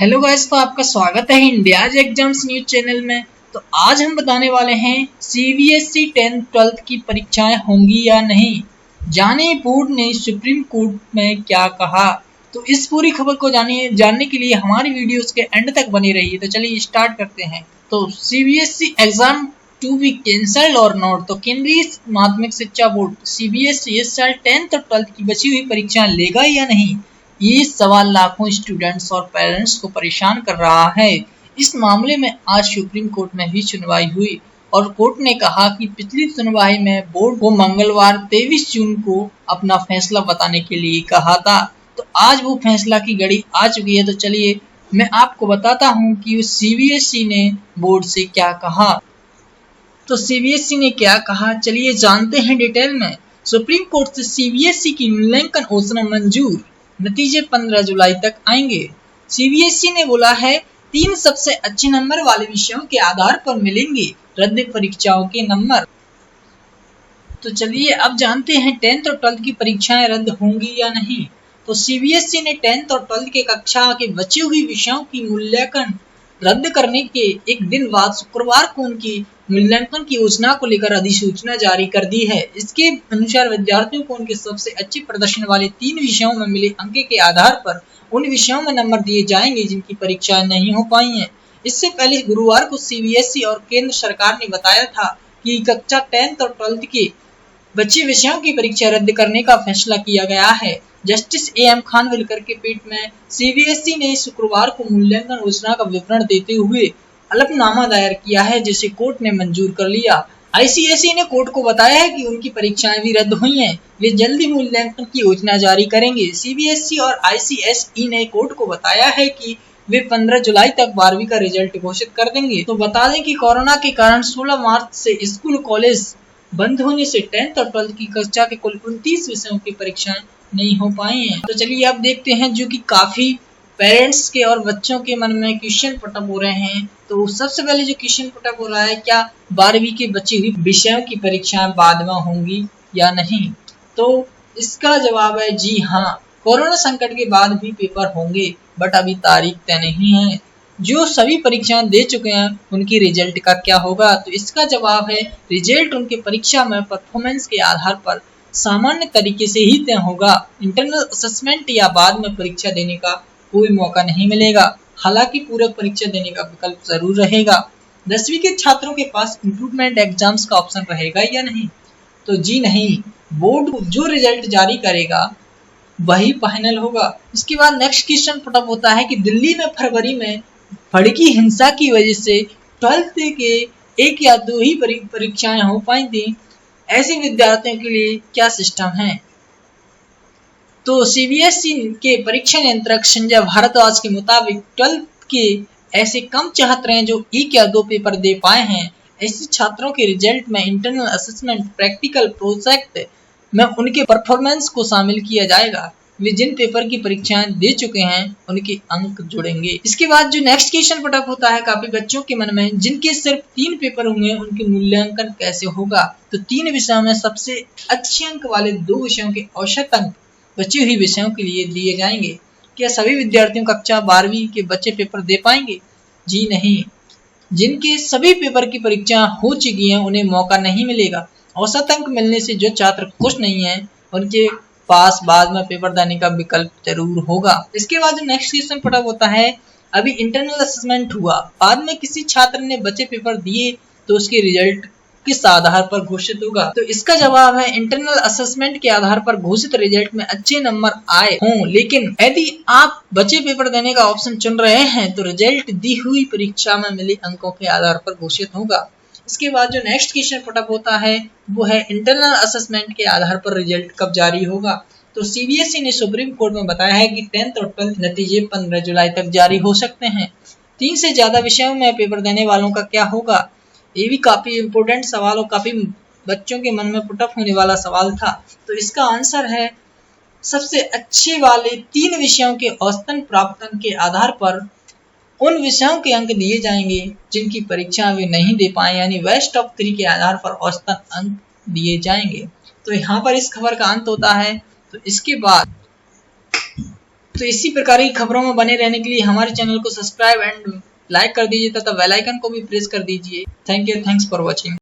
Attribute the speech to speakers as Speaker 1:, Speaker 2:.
Speaker 1: Hello guys, तो आपका स्वागत है इंडियाज एग्जाम्स न्यूज चैनल में। तो आज हम बताने वाले हैं सीबीएसई 10th 12th की परीक्षाएं होंगी या नहीं। जाने बोर्ड ने सुप्रीम कोर्ट में क्या कहा। तो इस पूरी खबर को जानने के लिए हमारी वीडियोस के एंड तक बनी रहिए। तो चलिए स्टार्ट करते हैं। तो CBSE exam to be cancelled और नॉट। तो केंद्रीय माध्यमिक शिक्षा बोर्ड सीबीएसई इस साल 10th और 12th की बची हुई परीक्षाएं लेगा या नहीं, ये सवाल लाखों स्टूडेंट्स और पेरेंट्स को परेशान कर रहा है। इस मामले में आज सुप्रीम कोर्ट में भी सुनवाई हुई और कोर्ट ने कहा कि पिछली सुनवाई में बोर्ड को मंगलवार 23 जून को अपना फैसला बताने के लिए कहा था। तो आज वो फैसला की घड़ी आ चुकी है। तो चलिए मैं आपको बताता हूँ कि सीबीएसई ने बोर्ड से क्या कहा। तो सीबीएसई ने क्या कहा, चलिए जानते हैं डिटेल में। सुप्रीम कोर्ट से सीबीएसई की मूल्यांकन योजना मंजूर, नतीजे 15 जुलाई तक आएंगे। सीबीएसई ने बोला है 3 सबसे अच्छे नंबर वाले विषयों के आधार पर मिलेंगे रद्द परीक्षाओं के नंबर। तो चलिए अब जानते हैं 10th और 12th की परीक्षाएं रद्द होंगी या नहीं। तो सीबीएसई ने 10th और 12th के कक्षा के बची हुई विषयों की मूल्यांकन रद्द करने के एक दिन बाद शुक्रवार को उनकी मूल्यांकन की योजना को लेकर अधिसूचना जारी कर दी है। इसके अनुसार विद्यार्थियों को उनके सबसे अच्छे प्रदर्शन वाले 3 विषयों में मिले अंक के आधार पर उन विषयों में नंबर दिए जाएंगे जिनकी परीक्षाएं नहीं हो पाई हैं। इससे पहले गुरुवार को सीबीएसई और केंद्र सरकार ने बताया था कि कक्षा 10th और 12th के बचे विषयों की परीक्षा रद्द करने का फैसला किया गया है। जस्टिस एएम खानविलकर के पीठ में सीबीएसई ने शुक्रवार को मूल्यांकन योजना का विवरण देते हुए हलफनामा दायर किया है, जिसे कोर्ट ने मंजूर कर लिया। आईसीएसई ने कोर्ट को बताया है कि उनकी परीक्षाएं भी रद्द हुई हैं, वे जल्दी मूल्यांकन की योजना जारी करेंगे। सीबीएसई और आईसीएसई ने कोर्ट को बताया है कि वे 15 जुलाई तक 12वीं का रिजल्ट घोषित कर देंगे। तो बता दें कि कोरोना के कारण 16 मार्च से स्कूल कॉलेज बंद होने से 10th और 12th की कक्षा के कुल 29 विषयों की परीक्षाएं नहीं हो पाई हैं। तो चलिए अब देखते हैं जो कि काफी पेरेंट्स के और बच्चों के मन में क्वेश्चन पुटअप हो रहे हैं। तो सबसे पहले जो क्वेश्चन पुटअप हो रहा है, क्या 12वीं के बची हुई विषयों की परीक्षाएं बाद में होंगी या नहीं। तो इसका जवाब है जी हाँ, कोरोना संकट के बाद भी पेपर होंगे, बट अभी तारीख तय नहीं है। जो सभी परीक्षाएं दे चुके हैं उनकी रिजल्ट का क्या होगा। तो इसका जवाब है रिजल्ट उनके परीक्षा में परफॉर्मेंस के आधार पर सामान्य तरीके से ही तय होगा। इंटरनल असेसमेंट या बाद में परीक्षा देने का कोई मौका नहीं मिलेगा। हालांकि पूरक परीक्षा देने का विकल्प जरूर रहेगा। 10वीं के छात्रों के पास इम्प्रूवमेंट एग्जाम्स का ऑप्शन रहेगा या नहीं। तो जी नहीं, बोर्ड जो रिजल्ट जारी करेगा वही फाइनल होगा। इसके बाद नेक्स्ट क्वेश्चन पुटअप होता है कि दिल्ली में फरवरी में भड़की हिंसा की वजह से 12th के 1 या 2 ही परीक्षाएं हो पाई थी। ऐसे विद्यार्थियों के लिए क्या सिस्टम है। तो सीबीएसई के परीक्षा नियंत्रक संजय भारद्वाज के मुताबिक 12th के ऐसे कम छात्र हैं जो 1 या 2 पेपर दे पाए हैं। ऐसे छात्रों के रिजल्ट में इंटरनल असेसमेंट, प्रैक्टिकल प्रोजेक्ट में उनके परफॉर्मेंस को शामिल किया जाएगा। वे जिन पेपर की परीक्षाएं दे चुके हैं उनके अंक जुड़ेंगे। इसके बाद जो नेक्स्ट क्वेश्चन पुटअप होता है काफी बच्चों के मन में, जिनके सिर्फ 3 पेपर हुए उनके मूल्यांकन कैसे होगा। तो 3 विषयों में सबसे अच्छे अंक वाले 2 विषयों के औसत अंक बची हुई विषयों के लिए दिए जाएंगे। क्या सभी विद्यार्थियों कक्षा 12वीं के बच्चे पेपर दे पाएंगे। जी नहीं, जिनके सभी पेपर की परीक्षा हो चुकी है उन्हें मौका नहीं मिलेगा। औसत अंक मिलने से जो छात्र खुश नहीं है उनके पास बाद में पेपर देने का विकल्प जरूर होगा। इसके बाद जो नेक्स्ट क्वेश्चन पड़ा होता है, अभी इंटरनल असेसमेंट हुआ, बाद में किसी छात्र ने बचे पेपर दिए तो उसके रिजल्ट किस आधार पर घोषित होगा। तो इसका जवाब है इंटरनल असेसमेंट के आधार पर घोषित रिजल्ट में अच्छे नंबर आए हों, लेकिन यदि आप बचे पेपर देने का ऑप्शन चुन रहे हैं तो रिजल्ट दी हुई परीक्षा में मिले अंकों के आधार पर घोषित होगा। इसके बाद जो नेक्स्ट क्वेश्चन पुटअप होता है वो है इंटरनल असेसमेंट के आधार पर रिजल्ट कब जारी होगा। तो सीबीएसई ने सुप्रीम कोर्ट में बताया है कि 10th और 12th नतीजे 15 जुलाई तक जारी हो सकते हैं। 3 से ज्यादा विषयों में पेपर देने वालों का क्या होगा। ये भी काफी इम्पोर्टेंट सवाल और काफी बच्चों के मन में पुटअप होने वाला सवाल था। तो इसका आंसर है सबसे अच्छे वाले 3 विषयों के औसतन प्राप्त अंक के आधार पर उन विषयों के अंक दिए जाएंगे जिनकी परीक्षा वे नहीं दे पाए, यानी बेस्ट ऑफ 3 के आधार पर औसतन अंक दिए जाएंगे। तो यहाँ पर इस खबर का अंत होता है। तो इसके बाद तो इसी प्रकार की खबरों में बने रहने के लिए हमारे चैनल को सब्सक्राइब एंड लाइक कर दीजिए तथा बेल आइकन को भी प्रेस कर दीजिए। Thank you, thanks for watching.